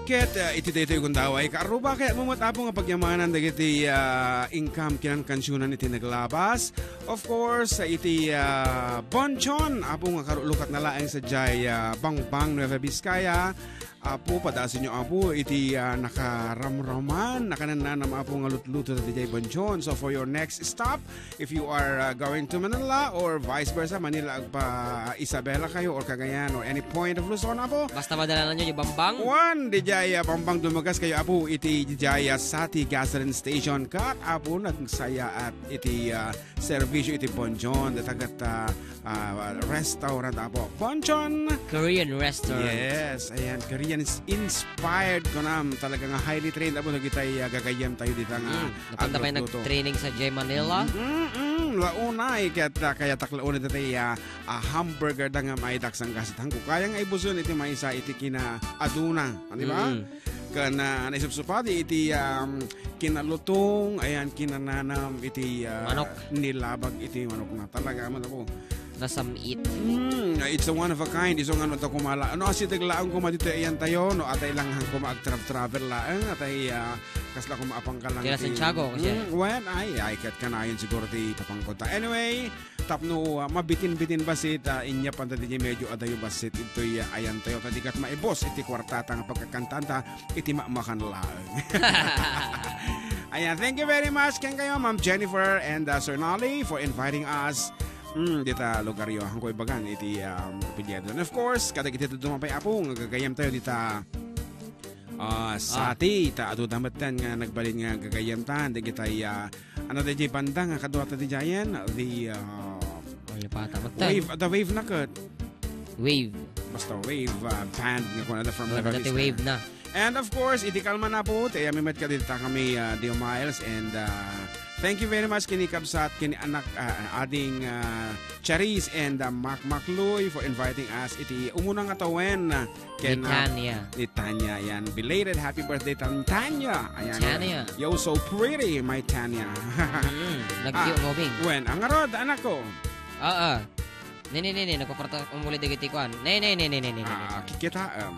Ket iti daytoy kung daway kaaruba kaya mamatapo nga pagyamanan dagiti income kinan kansyunan iti naglabas. Of course iti Bonchon apo nga karulukat na laeng sa jay Bangbang Nueva Vizcaya. Apo padasin nyo apo iti nakaramraman nakananam apo nga lutluto sa DJ Bonchon. So for your next stop, if you are going to Manila or vice versa, Manila agpa Isabela kayo or Cagayan or any point of Luzon apo, basta madala nyo yung Bambang. One DJ Bambang dumagas kayo apo iti DJ Sati Gasoline Station kat apo nagsaya at iti servisyo iti Bonchon datagat restaurant apo Bonchon Korean restaurant. Yes, ayan Korean inspired ko na talaga nga highly trained apo nagitay gagayam tayo dito nga napanda pa nag-training sa J Manila. Launa kaya taklaon ito hamburger da nga may daksang kasit hangko kaya nga ibuson iti may isa iti kina aduna di ba? Kana naisupsupadi iti kinalutong ayan kinananam iti manok nilabag iti manok na talaga man ako nasamit. It's a one of a kind. Isong ano ta kumala. Ano asi tiglaang kuma dito ayan tayo no atay lang hang kuma travel laeng atay kasla kuma apang ka lang. Kaya Santiago kasi. When ay kat kanayon siguro ti papangkota. Anyway, tapno mabitin-bitin basit inya panta di medyo adayo basit ito ayan tayo tadi kat maibos iti kwartata nga pagkakantanta iti makan laeng. Ayan, thank you very much ken kayo Ma'am Jennifer and Sir Nolly for inviting us dita lugar yo hangkoy bagan iti pilyado. And of course, kada kita dumapay apo nga gagayam tayo dita sati ta adu damatan nga nagbalin nga gagayam tan di kita ano DJ banda nga kadwa ta di jayan the wave na kat. Wave. Basta wave band nga kunada from Dati wave na. And of course, iti kalma na po tayo mimet ka dita kami Dio Miles and thank you very much kini Kabsat, kini anak ading Charis and Mac Macloy for inviting us. Iti umunang atawen ken ni Tanya. Yan, belated happy birthday Tanya. Ayan. Tanya. You're so pretty, my Tanya. Nagdiyo moving. When ang arod anak ko. Nini, nagpaparta umuli digiti kuan. Nini. Kikita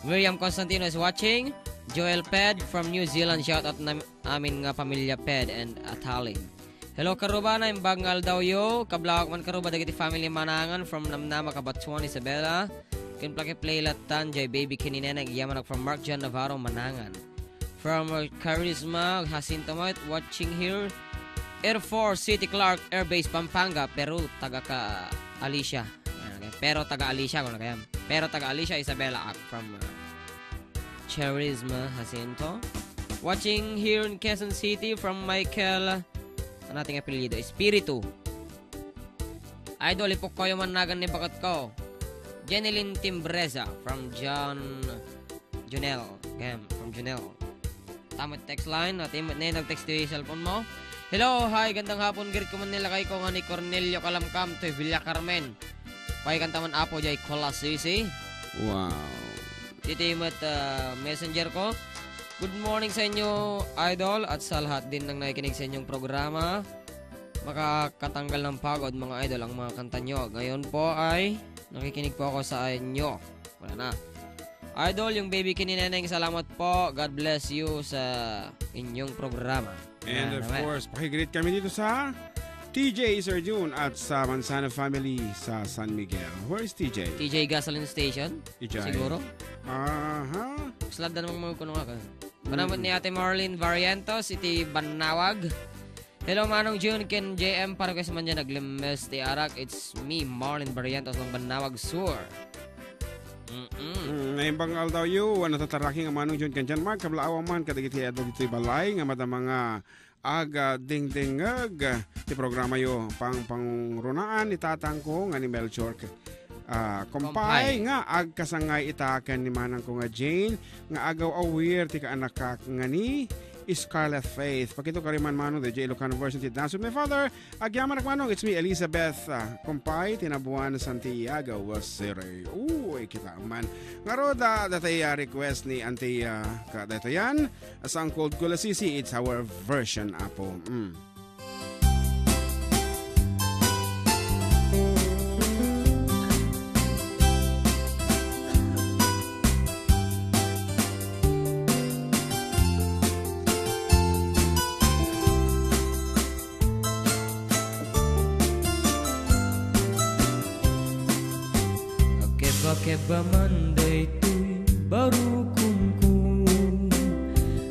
Miriam Constantino is watching. Joel Ped from New Zealand, shout out na amin nga pamilya Ped and Ataling. Hello karuba na imbangal daw yo, kablawak man karuba dagiti family manangan from Namnama Kabatuan Isabela. Kin plake playlatan jay baby kininenag yaman from Mark John Navarro Manangan. From Charisma Jacinto Moit watching here. Air Force City Clark Air Base Pampanga, Peru taga ka Alicia. Pero taga Alicia ko na kaya. Pero taga Alicia Isabela from Charisma Jacinto. Watching here in Quezon City from Michael, ano ating apelyido? Espiritu. Idol, ipok kayo managan ni bakat ko. Jeneline Timbreza from Junel. From Junel. Tamit text line. At nag-text yung cellphone mo. Hello, hi, gandang hapon. Girit ko man nila kay ko nga ni Cornelio Calamcam to Villa Carmen. Pakikantaman apo jay Colasisi. Wow. Titimat messenger ko. Good morning sa inyo, idol, at sa lahat din ng nakikinig sa inyong programa. Makakatanggal ng pagod, mga idol, ang mga kanta nyo. Ngayon po ay nakikinig po ako sa inyo. Wala na. Idol, yung baby kinineneng, salamat po. God bless you sa inyong programa. And of course, pakigreet kami dito sa TJ Sir June at sa Manzano family sa San Miguel. Where is TJ? TJ Gasoline Station? Siguro? Slad na namang mga kunong ka. Panamot ni Ate Marlene Variantos, iti Banawag. Hello Manong June, ken JM, para kasi man dyan naglimes ti Arak. It's me, Marlene Variantos ng Banawag Sur. Naimbang daw yu, natataraki nga Manong June ken dyan, Mark, kablaawa man, kadagiti dito balay, nga mata mga aga ding-dingag ti programa yo pangrunaan itatang ko nga ni Melchor kompay nga agkasangay itaken ni manang ko nga Jane nga agaw aware ti kaanak ka nga ni Scarlet Faith. Pakito kariman manong the J. Ilocano version ti Dance with My Father. Agyaman manong, it's me Elizabeth kompay tinabuan Santiago Wasere. Uy kita man ngaroda datay request ni Auntie kadatayan asang cold kulasisi. It's our version apo. keba manday tuy baru kumkum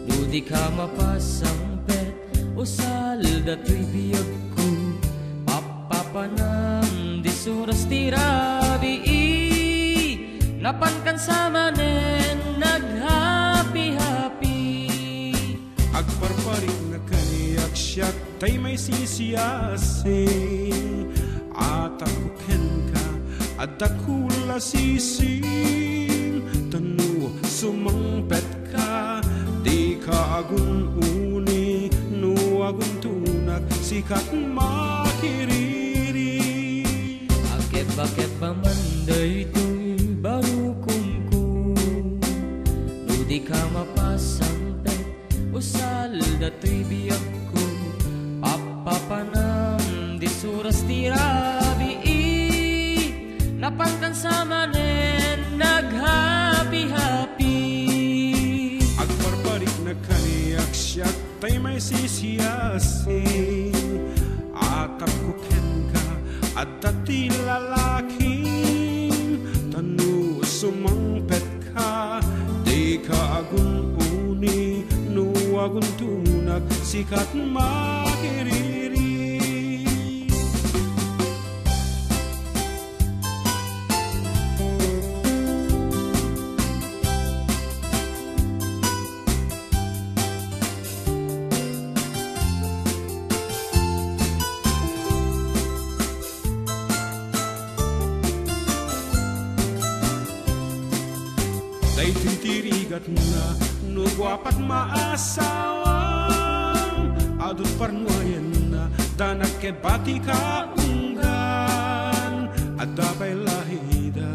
Ludi ka mapasampet usal da tuy biyagku Papapanam di suras tirabi Napankan sa manen naghapi-hapi Agparparik na kaniyak siya tay may sisiyasing Atakuken ka at dakula sising Tanu sumangpet ka di ka agun uni no agun tunak sikat makiriri Akeba-keba manday tuy baru kumkum Ludi ka mapasampet usal da tuy biyagku Papapanam di suras tirabi Napangkan sa manen naghapi-hapi Agparparik na kaniyak siya tay may sisiyasing Atakuken ka at dati lalaking Tanu sumangpet ka di ka agun uni no agun tunak sikat makiriri Day titirigat na nugwapat maasawang Adut parnuayan na danak ke bati ka unggan Adapay lahida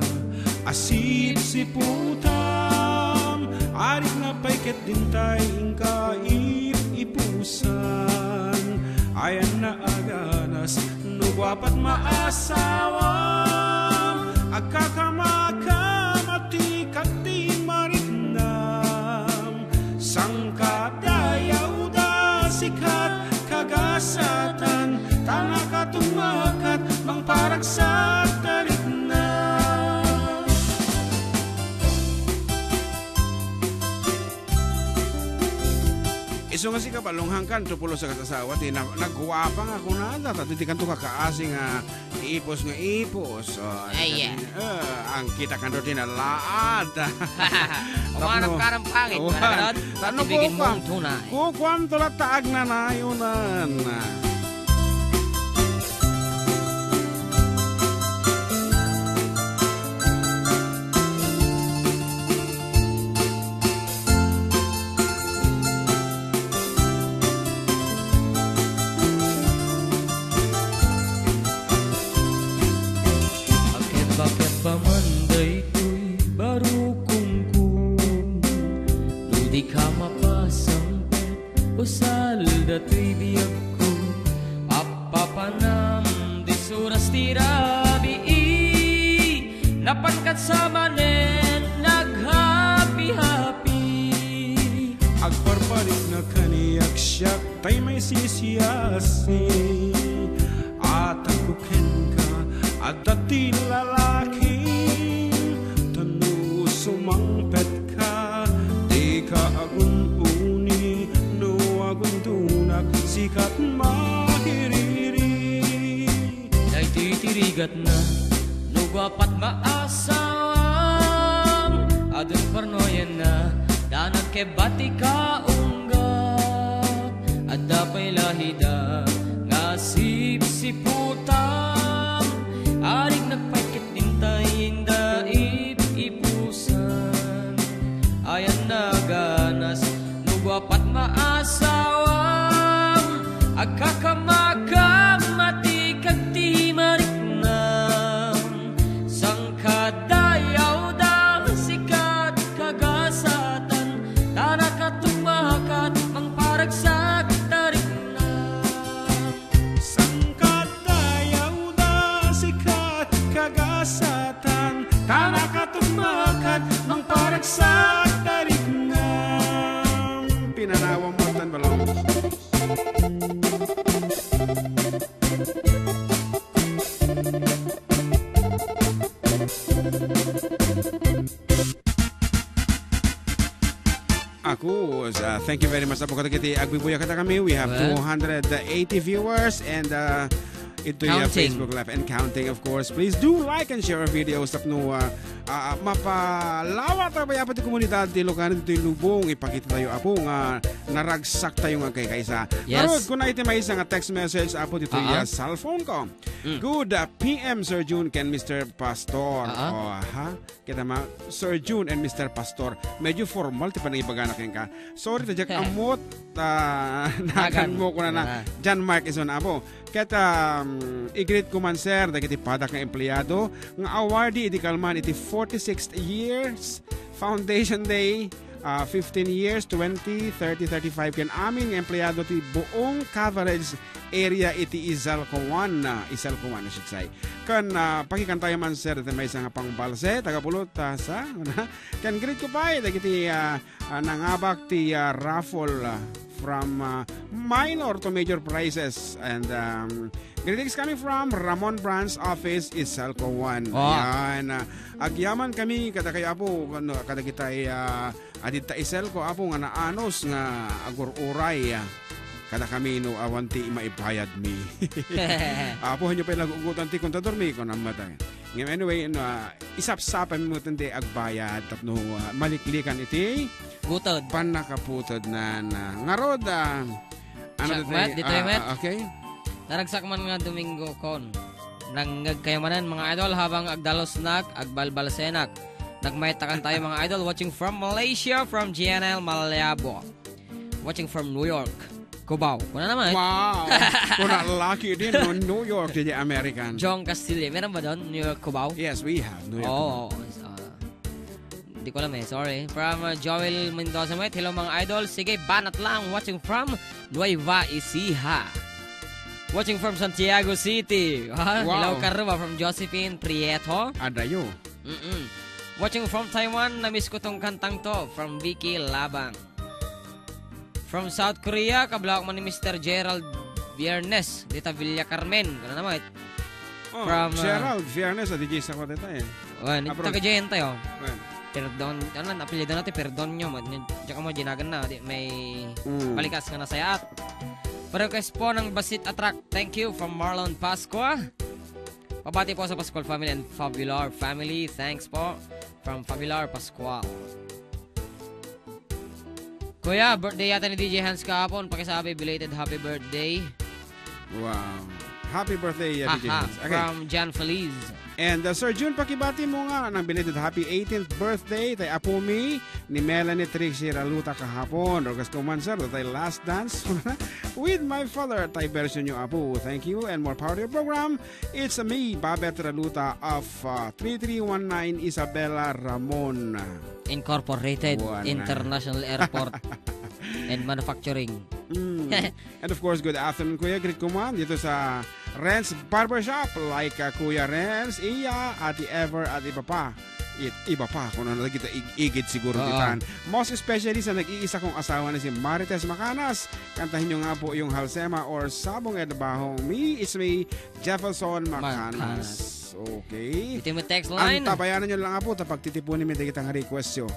asip siputam Arik na paiket dintay ingka ipusan Ayan na aganas nugwapat maasawang Agkakamakam kati marinam Sangkadayaw da sikat kagasatan Tanga katumakat mang paragsak tarik na Iso nga si kapalunghangkan tupulo sa katasawa ti nagguwapang ako na tatitikan to kakaasing ipos nga ipos ang kita kan do tinalaad Umanap karang pangit Tano Ibigin mong tunay kukwam tulat taag na nayunan Akeba-keba manday tuy baru kumkum Ludi ka mapasampet usal da tuy biyagku Papapanam di suras tirabi Napankat sa manen naghapi-hapi Agparparik na kaniyak siya tay may sisiyasing Atakuken ka at dati lalaking Tanu sumangpet ka di ka agun uni no agun tunak sikat makiriri Day titirigat na nugwapat maasawang Adun parnoyan na danak ke bati ka unggap At dapay lahida nga sip-siputam Aring nagpaikit dintayin daip ipusan Ayan na ganas nugwapat maasawang Agkakamakam mati kagti mariknam Sangkadayaw da sikat kagasatan Tanakatumakat mang paragsak tariknam Sangkadayaw da sikat kagasatan Tanakatumakat mang paragsak tarik na Pinanawa mo tan balong Ako, thank you very much po kadagiti agbibuya kata kami. We have Well. 280 viewers and ito yung Counting. Facebook Live and counting of course. Please do like and share our videos tapno mapalawat pa ya pati komunidad ti Ilocano dito yung lubong ipakita tayo apo nga naragsak tayo nga kay kaisa. Yes. Karod kung na iti may isang text message apo dito yung cellphone ko. Good PM Sir June and Mr. Pastor. Kita ma Sir June and Mr. Pastor. Medyo formal ti panangibagana ken ka. Sorry ta jak amot nagan mo ko na John Mark ison apo. Kata i-greet ko man sir dagiti padak nga empleyado nga awardee iti kalman iti 46th years Foundation Day 15 years 20 30 35 ken aming empleyado ti buong coverage area iti Izalcoan na should say kan pakikantayo man sir iti may isang pangbalse tagapulot sa kan greet ko pa dagiti nangabak ti raffle from minor to major prizes and greetings coming from Ramon Branch Office Izalcoan. Yan agyaman kami kada kay apo kada kita adita Iselco apo nga naanos nga agururay kada kami no awanti maibayad mi. Apo hanyo pa lagugutan ti kontador mi ko namatay. Anyway, isap-sapan mo tindi agbayad tapno maliklikan iti Gutod. panakaputod na ngarod Chakmat, dito yung met. okay. Naragsak man nga Domingo kon. Nanggag kayo manan mga idol habang agdalos nak, agbalbalsenak. Nagmaytakan tayo mga idol watching from Malaysia, from GNL Malayabo. Watching from New York, Cubao. Kuna naman. Wow. Kuna lucky din no New York di American. John Castillo. Meron ba doon? New York, Cubao? Yes, we have New York. Oo. Hindi ko alam sorry. From Joel Mendoza Met. Hello mga idol. Sige, banat lang. Watching from Nueva Ecija. Watching from Santiago City. Wow. Hello Karuba from Josephine Prieto. Adayo. Watching from Taiwan. Namiss ko tong kantang to. From Vicky Labang. From South Korea. Kablawak man ni Mr. Gerald Viernes. Dita Villa Carmen. Gano'n naman. From Gerald Viernes at DJ sa koteta Nito taga-Jayan tayo. Well. Perdon, apelyido natin, perdon nyo. Diyan mo, ginagan na. May balikas nga na sayat. Request po ng Basit Attract. Thank you from Marlon Pascua. Pabati po sa Pascual family and Fabular family. Thanks po from Fabular Pascual. Kuya, birthday yata ni DJ Hans kahapon. Pakisabi, belated happy birthday. Wow. Happy birthday, DJ Hans. Okay. From Jan Feliz. And Sir June, pakibati mo nga ng belated happy 18th birthday tay Apumi ni Melanie Trixie Raluta kahapon. Rogas ko man sir, tay last dance with my father tay version yung apo. Thank you and more power to your program. It's me, Babet Raluta of 3319 Isabela Ramon Incorporated International Airport and Manufacturing. And of course, good afternoon Kuya. Greet ko man dito sa Renz Barbershop like Kuya Renz, Iya, Ati Ever at iba pa. Iba pa kung ano kita igit siguro ditan. Most especially sa nag-iisa kong asawa na si Marites Macanas. Kantahin nyo nga po yung Halsema or Sabong Edbahong. Me is me, Jefferson Macanas. Okay. Ito yung text line. Ang tabayanan nyo lang po tapag titipunin mi kita nga request yo.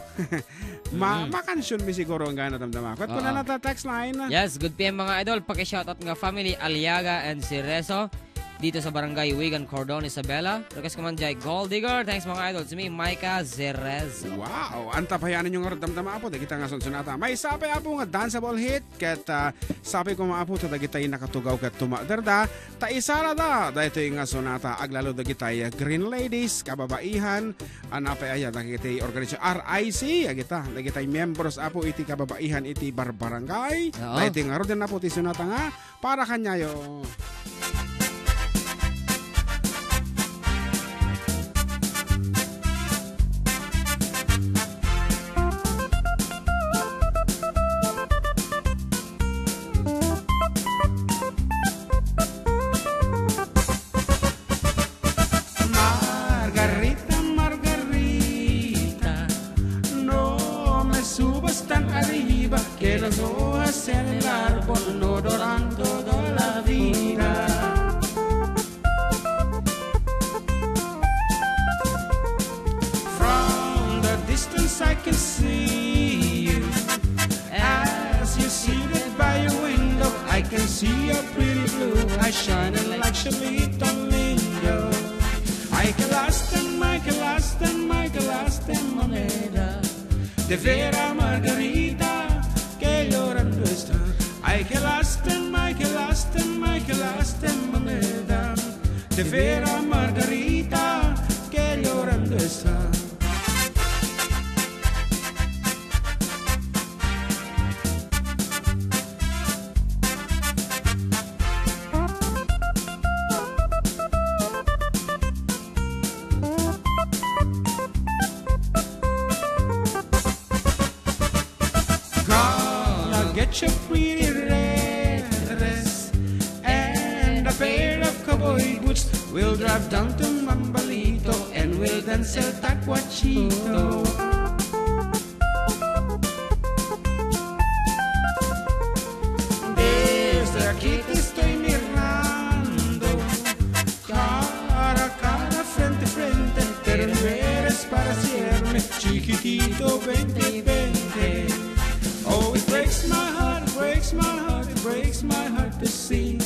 Makansyon mi siguro ang gana tamdama. Kung na nata text line. Yes, good PM mga idol. Paki-shoutout nga family Aliaga and si Rezo dito sa barangay Wigan, Cordon, Isabela. Request ko man Jai Gold Digger. Thanks mga idol. Si me, Micah Zerez. Wow. Ang tabayanan nyo nga damdama po. Dagita nga sunsunata. May sapay po nga danceable hit. Kat sapay ko mga po. Dagita yung nakatugaw kat tumaderda. Taisara da. Dahito yung nga sonata. Aglalo dagita yung Green Ladies. Kababaihan. Anapay aya. Dagita yung organisasyon RIC. Dagita yung members po. Iti kababaihan. Iti barbarangay. Dahito yung nga rin na po. Iti sonata nga. Para kanya yo. Que los hojas en el árbol no duran toda la vida. From the distance I can see you. I can see your pretty blue eyes shining like Cholito lindo. Ay, que lástima, moneda de vera Margarita que llorando está. Ay, que lástima, moneda de vera Margarita que llorando está. Get your pretty red dress and a pair of cowboy boots. We'll drive down to Mambalito and we'll dance el tacuachito. Desde aquí te estoy mirando, cara a cara, frente a frente, pero no eres para hacerme chiquitito, vente, vente. Oh, it breaks my heart, it breaks my heart, it breaks my heart to see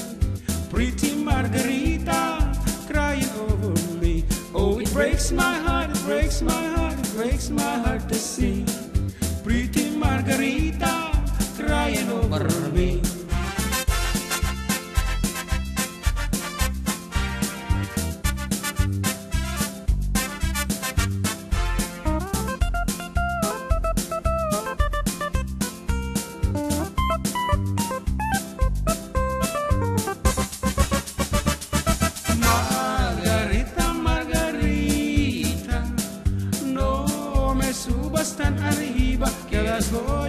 pretty Margarita crying over me. Oh, it breaks my heart, it breaks my heart, it breaks my heart to see pretty Margarita crying over me. Tan arriba que las voy